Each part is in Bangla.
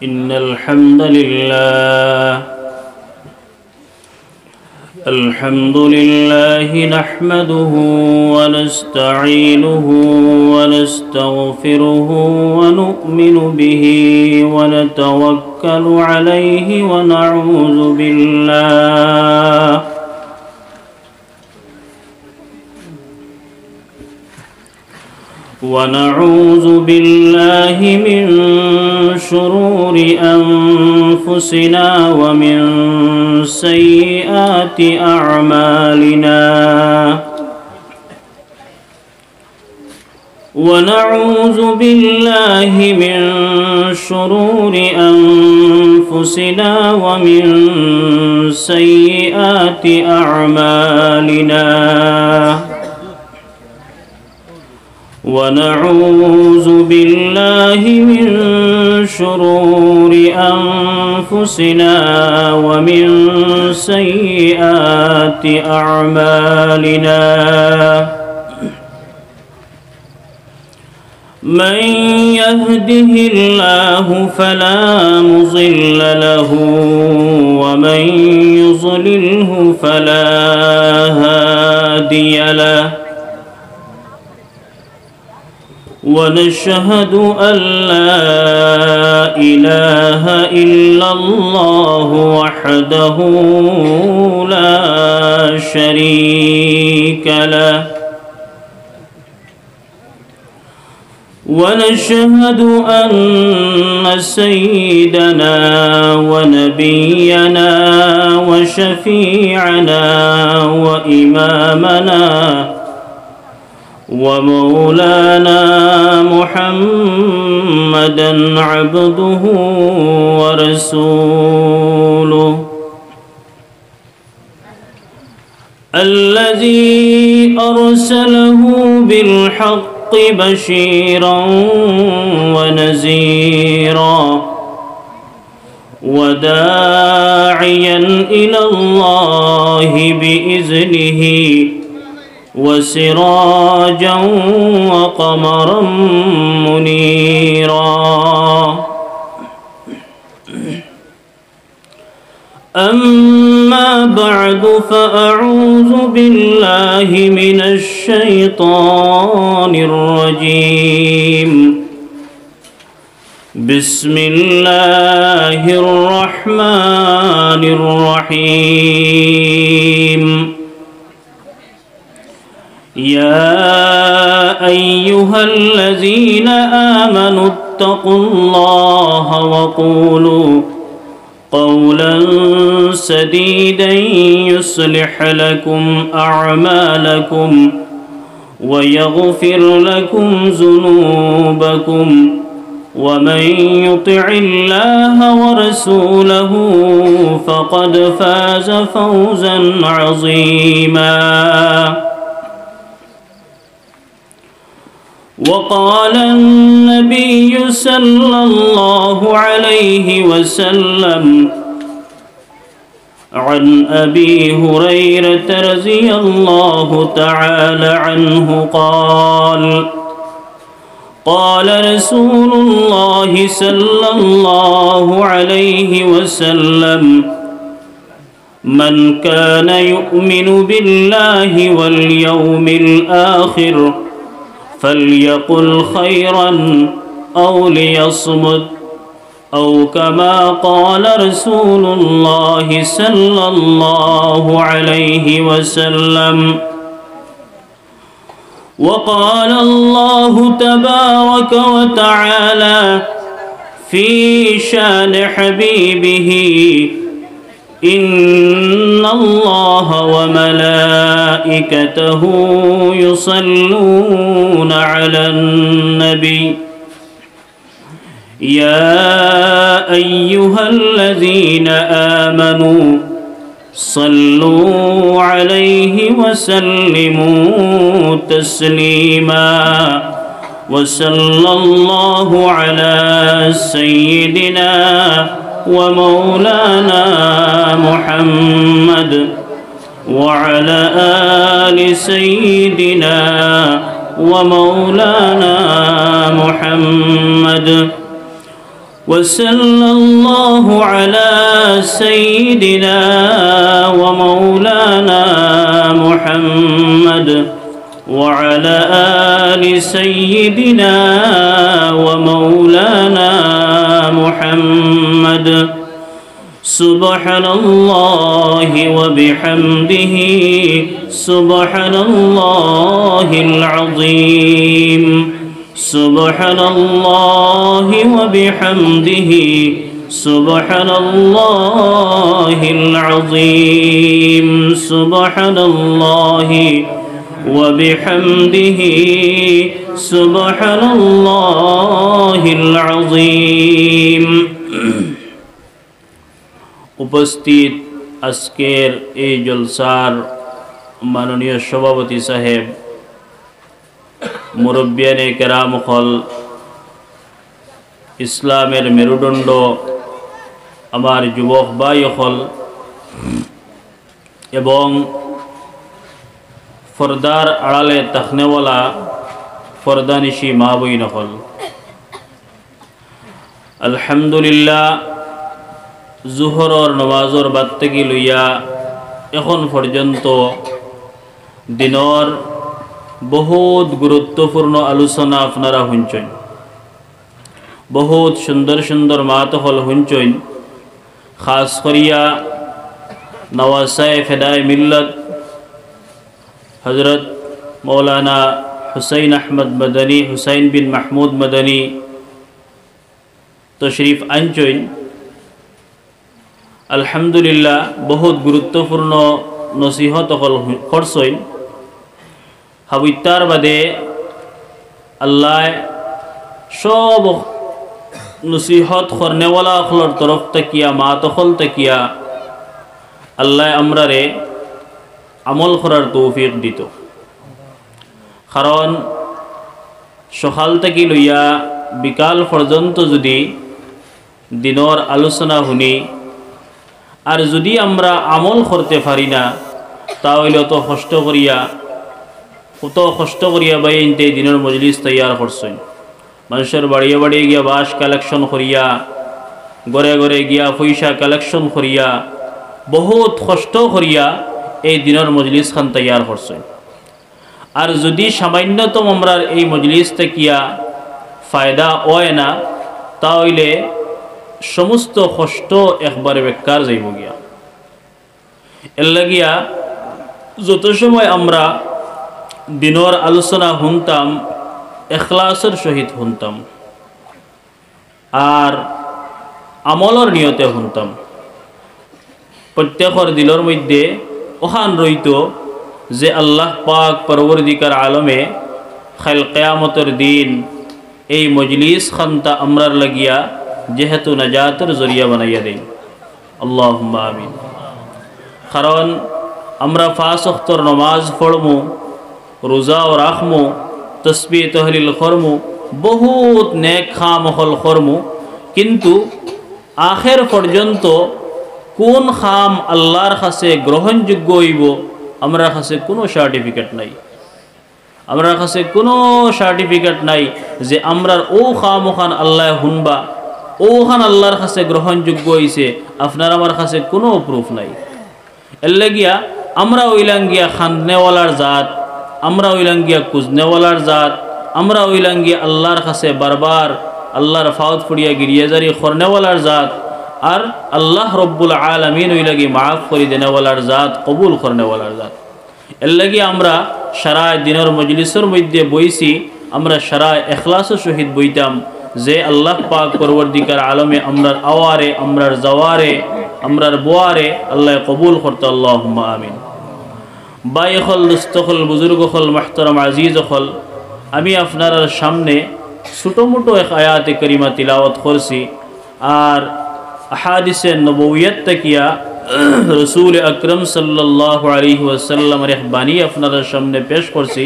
إن الحمد لله نحمده ونستعينه ونستغفره ونؤمن به ونتوكل عليه ونعوذ بالله من شرور أنفسنا ومن سيئات أعمالنا ونعوذ بالله من شرور أنفسنا ومن سيئات أعمالنا ونعوذ بالله من شرور أنفسنا ومن سيئات أعمالنا من يهده الله فلا مضل له ومن يضلله فلا هادي له ونشهد أن لا إله إلا الله وحده لا شريك له ونشهد أن سيدنا ونبينا وشفيعنا وإمامنا ومولانا محمدا عبده ورسوله الذي أرسله بالحق بشيرا ونذيرا وداعيا إلى الله بإذنه وسراجا وقمرا منيرا أما بعد فأعوذ بالله من الشيطان الرجيم بسم الله الرحمن الرحيم يا أيها الذين آمنوا اتقوا الله وقولوا قولا سديدا يصلح لكم أعمالكم ويغفر لكم ذنوبكم ومن يطع الله ورسوله فقد فاز فوزا عظيما وقال النبي صلى الله عليه وسلم عن أبي هريرة رضي الله تعالى عنه قال رسول الله صلى الله عليه وسلم من كان يؤمن بالله واليوم الآخر فليقل خيرا أو ليصمت أو كما قال رسول الله صلى الله عليه وسلم وقال الله تبارك وتعالى في شان حبيبه إن الله وملائكته يصلون على النبي يا أيها الذين آمنوا صلوا عليه وسلموا تسليما وصلى الله على سيدنا ومولانا محمد وعلى آل سيدنا ومولانا محمد وصلى الله على سيدنا ومولانا محمد وعلى آل سيدنا ومولانا محمد سبحان الله وبحمده سبحان الله العظيم سبحان الله وبحمده سبحان الله العظيم سبحان الله وبحمده سبحان الله العظيم উপস্থিত আজকের এই জলসার মাননীয় সভাপতি সাহেব, মুরব্বিয়ানে কেরাম হল, ইসলামের মেরুদণ্ড আমার যুবক ভাই হল এবং ফর্দার আড়ালে তাকনেওয়ালা ফর্দানিশি মা বইন হল, আলহামদুলিল্লাহ জুহরর নমাজর বাদ থেকে লইয়া এখন পর্যন্ত দিনর বহুত গুরুত্বপূর্ণ আলোচনা আপনারা শুনছেন, বহুত সুন্দর সুন্দর মাত হল শুনছেন। খাস করিয়া নওয়াসায়ে ফেদায়ে মিল্লত হজরত মৌলানা হুসাইন আহমদ মদনী, হুসাইন বিন মাহমুদ মদনী তশরিফ আনছেন। আলহামদুলিল্লাহ বহুত গুরুত্বপূর্ণ নসিহত হল করছেন। হাবিতার বাদে আল্লাহ সব নসিহত করনেওয়ালা হলর তরফ তাকিয়া মাতহল তাকিয়া আল্লাহ আমরারে আমল করার তৌফিক দিত। কারণ সকাল থেকে লইয়া বিকাল পর্যন্ত যদি দিনর আলোচনা শুনি আর যদি আমরা আমল করতে পারি না, তাহলে অত কষ্ট করিয়া বাইনতে দিনের মজলিস তৈয়ার করছেন। মানুষের বাড়িয়ে বাড়িয়ে গিয়া বাস কালেকশন করিয়া, ঘরে ঘরে গিয়া পয়সা কালেকশন করিয়া, বহুত কষ্ট করিয়া এই দিনের মজলিস খান তৈয়ার করছেন। আর যদি সামান্যতম আমরা এই মজলিস থেকে ফায়দা হয় না, তাহলে সমস্ত কষ্ট একবারে বেকার যাইব গিয়া। এর লাগিয়া যত সময় আমরা দিনের আলোচনা শুনতাম, এখলাসের সহিত শুনতাম আর আমলর নিয়তে শুনতাম। প্রত্যেকের দিলের মধ্যে ওখান রইত যে আল্লাহ পাক পরবর্তীকার আলমে খাইল কিয়ামতের দিন এই মজলিস খানতা আমরার লাগিয়া যেহেতু নাজাতের জরিয়া বানাইয়া দেন, আল্লাহুম্মা আমিন। কারণ আমরা 5 ওয়াক্তর নমাজ পড়মু, রোজাও রাখমু, তসবিহ তহলিল করমু, বহুত নেক খাম হল করমু, কিন্তু আখের পর্যন্ত কোন খাম আল্লাহর কাছে গ্রহণযোগ্য হইব আমরা কাছে কোনো সার্টিফিকেট নাই। আমরা কাছে কোনো সার্টিফিকেট নাই যে আমরার ও খাম ওখান আল্লাহ শুনবা, ওখান আল্লাহর কাছে গ্রহণযোগ্য হইছে, আপনার আমার কাছে কোনো প্রুফ নাই। এর লাগিয়া আমরা ওইলাম গিয়া খাননেওয়ালার জাত, আমরা ওইলাম গিয়া কুজনেওয়ালার জাত, আমরা ওইলাম গিয়া আল্লাহর কাছে বারবার আল্লাহর ফাউত ফুড়িয়া গিরিয়াজারি করনেওয়ালার জাত, আর আল্লাহ রব্বুল আলামিন ওইলাগি মাফ করে দেনেওয়ালার জাত, কবুল করনেওয়ালার জাত। এর লাগিয়া আমরা সারা দিনের মজলিসের মধ্যে বইছি, আমরা সারা এখলাসের সহিত বইতাম যে আল্লাহ পাক পরবর্তীকার আলমে আমরার আওয়ারে, আমরার জওয়ারে, আমরার বোয়ারে আল্লাহ কবুল করতে, আল্লাহুম্মা আমিন। বাই হল, দুস্থ হল, বুজুর্গ হল, মাহতারাম আজিজ হল, আমি আপনার সামনে ছোটো মোটো এক আয়াতে করিমা তিলাওয়াত করছি আর আহাদিসে নবুয়ত তাকিয়া রসুল আকরম সাল্লাল্লাহু আলাইহি ওয়াসাল্লামের এক বাণী আপনার সামনে পেশ করছি।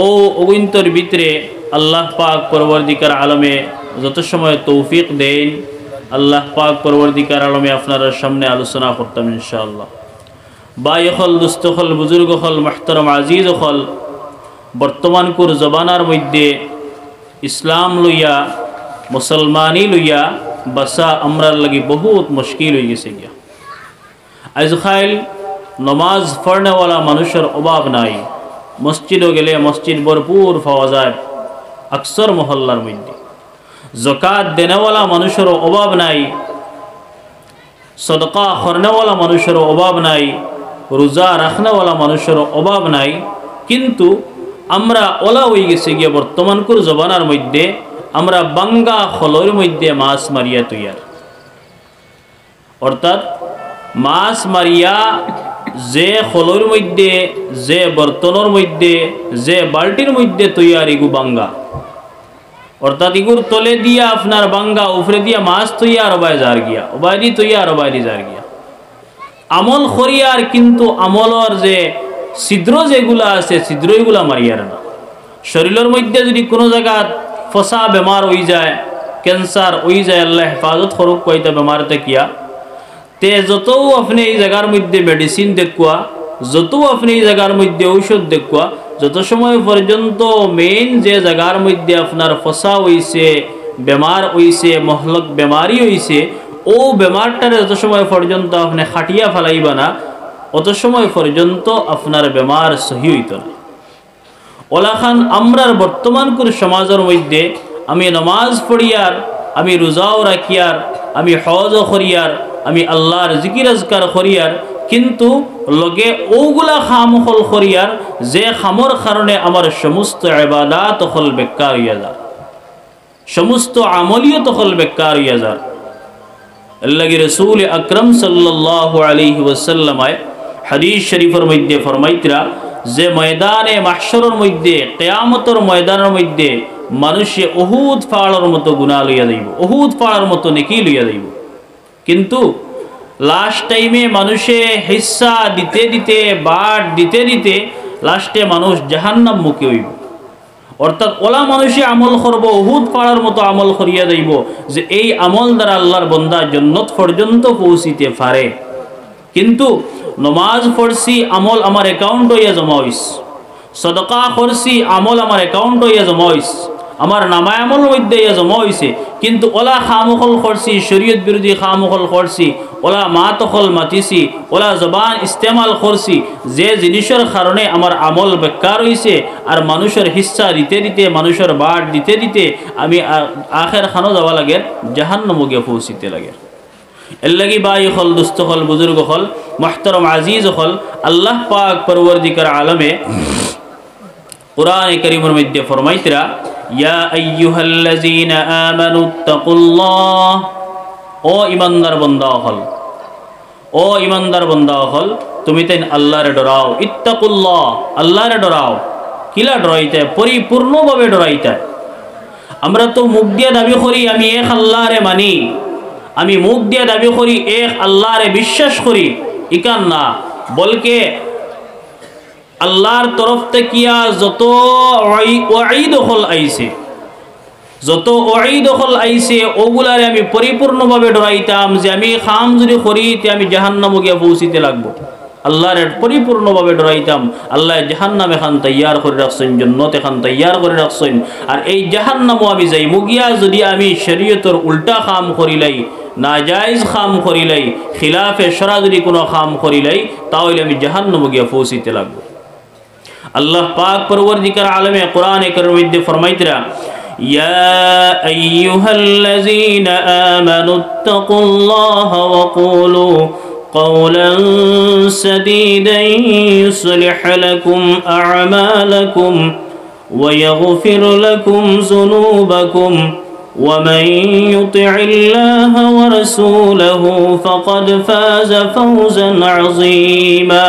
ও ওগুন্তর ভিতরে আল্লাহ পাক পরবর্তীকার আলমে যত সময় তৌফিক দেন, আল্লাহ পাক পরবর্তীকার আলমে আপনার সামনে আলোচনা করতাম ইনশাআল্লাহ। বাই হল, দুস্থ হল, বুজুর্গ হল, মাহতারাম আজিজ হল, বর্তমানকুর জবানার মধ্যে ইসলাম লইয়া মুসলমানি লইয়া বাসা আমরার লাগি বহুত মুশকিল হয়ে গেছে গিয়া। আজকাল নমাজ পড়নেওয়ালা মানুষের অভাব নাই। মসজিদও গেলে মসজিদ ভরপুর পাওয়া যায় আকসর মহল্লার মধ্যে। জাকাত দেনেওয়ালা মানুষেরও অভাব নাই, সদকা করনেওয়ালা মানুষেরও অভাব নাই, রোজা রাখনেওয়ালা মানুষেরও অভাব নাই। কিন্তু আমরা ওলা হয়ে গেছে গিয়ে বর্তমানকুর জবানার মধ্যে আমরা বাঙ্গা খলর মধ্যে মাছ মারিয়া তৈয়ার, অর্থাৎ মাছ মারিয়া যে খলর মধ্যে, যে বর্তনের মধ্যে, যে বাল্টির মধ্যে তৈয়ার এগু বাঙ্গা, অর্থাৎ এগুর তলে দিয়া আপনার বাঙ্গা উপরে দিয়া মাছ তৈয়ার অবায় যার গিয়া, অবায়দি তৈয়ার অবায়দি যার গিয়া আমল খরিয়ার, কিন্তু আমলর যে ছিদ্র যেগুলা আছে ছিদ্র এগুলা মারিয়ার না। শরীরের মধ্যে যদি কোনো জায়গা ফসা বেমার হয়ে যায়, ক্যান্সার হয়ে যায়, আল্লাহ হেফাজত করুক কইতা বেমারতে কিয়া, তে যত আপনি এই জায়গার মধ্যে মেডিসিন দেখুয়া, যত আপনি এই জায়গার মধ্যে ঔষধ দেখুয়া, যত সময় পর্যন্ত মেইন যে জায়গার মধ্যে আপনার ফসা হইছে, বেমার হইছে, মহলক বেমারি হইছে, ও বেমারটারে যত সময় পর্যন্ত আপনি খাটিয়া ফেলাইবা না, অত সময় পর্যন্ত আপনার বেমার সহি হইত না। ওলাখান আমরার বর্তমানকুর সমাজের মধ্যে আমি নমাজ পড়িয়ার, আমি রোজাও রাখিয়ার, আমি হজও করিয়ার, আমি আল্লাহর জিকির আজকার করিয়ার, কিন্তু লগে ওগুলা খামখল করিয়ার যে খামর কারণে আমার সমস্ত ইবাদত হল বেকার হইয়া যায়, সমস্ত আমলিয়ত হল বেকার হইয়া যায়। আল্লাহর রাসূল আকরাম সাল্লাল্লাহু আলাইহি ওয়াসাল্লাম হাদিস শরীফের মধ্যে ফরমাইতরা যে ময়দানে মাহশরের মধ্যে, কিয়ামতের ময়দানের মধ্যে মানুষে উহুদ পাহাড়ের মতো গুনাহ লইয়া যাইব, উহুদ পাহাড়ের মতো নেকি লইয়া যাইব, কিন্তু লাস্ট টাইমে মানুষে হিস্সা দিতে দিতে, বাট দিতে দিতে লাস্টে মানুষ জাহান্নাম মুখী হইব। অর্থাৎ ওলা মানুষে আমল করব, উহুদ পাহাড়ের মতো আমল করিয়া যাইব যে এই আমল দ্বারা আল্লাহর বান্দা জান্নাত পর্যন্ত পৌঁছিতে পারে। কিন্তু নমাজ পড়ছি, আমল আমার অ্যাকাউন্ট হইয়া জমা হইস, সদকা করছি, আমল আমার অ্যাকাউন্ট হইয়া জমা হইস, আমার নামায় আমল মধ্যে ইয়া জমা হইছে, কিন্তু ওলা খামখল করছি, শরীয়ত বিরোধী খামখল করছি, ওলা মাতখল মাতিছি, ওলা জবান ইস্তেমাল করছি, যে জিনিসের কারণে আমার আমল বেকার হইছে, আর মানুষের হিস্সা দিতে দিতে, মানুষের বাট দিতে দিতে আমি আখের খানো যাওয়া লাগে, জাহান্নামে গিয়ে পৌঁছিতে লাগে। এর লাগি ভাই হল, দুস্থ হল, বুজুর্গ হল, মুহতারম আজিজ হল, আল্লাহ পাক পরওয়ারদিগার আলমে কুরআন কারীমের মধ্যে ফরমাইতরা ইয়া আইয়ুহাল্লাযীনা আমানুত্তাকুল্লাহ, ও ঈমানদার বান্দা হল, ও ঈমানদার বান্দা হল, তুমি তাই আল্লাহরে ডরাও। ইত্তাকুল্লাহ, আল্লাহরে ডরাও। কিলা ডরাইতে? পরিপূর্ণভাবে ডরাইতে। আমরা তো মুখ দিয়ে দাবি করি আমি এক আল্লাহরে মানি, আমি মুখ দিয়ে দাবি করি এক আল্লাহরে বিশ্বাস করি, ইকান না, বলকে আল্লাহর তরফ থেকে যত ওয়াঈদ হল আইছে, যত ওয়াঈদ হল আইছে ওগুলারে আমি পরিপূর্ণভাবে ডরাইতাম যে আমি খাম যদি করি তে আমি জাহান্নামে গিয়ে পৌঁছিতে লাগবো। আল্লাহরে পরিপূর্ণভাবে ডরাইতাম। আল্লাহ জাহান্নাম এখান তৈয়ার করে রাখছেন, জান্নাত এখান তৈয়ার করে রাখছেন, আর এই জাহান্নামও আমি যাই মুগিয়া যদি আমি শরীয়তের উল্টা খাম করিলাই, নাজায়েজ খাম করিলাই, খিলাফে শরা যদি কোনো খাম করিলাই, তাহলে আমি জাহান্নামে গিয়ে পৌঁছিতে লাগবো। আল্লাহ পাক পরওয়ারদিগার আলমে কুরআন কারীমের মধ্যে ফরমাইতরা ইয়া আইয়ুহাল্লাযীনা আমানুত্তাকুল্লাহা ওয়া কুলু কওলান সাদীদান ইউসলিহ লাকুম আ'মালাকুম ওয়া ইয়াগফির লাকুম যুনুবাকুম ওয়া মান ইউতি'ইল্লাহা ওয়া রাসূলাহু ফাকাদ ফাযা ফাওজান 'আযীমা।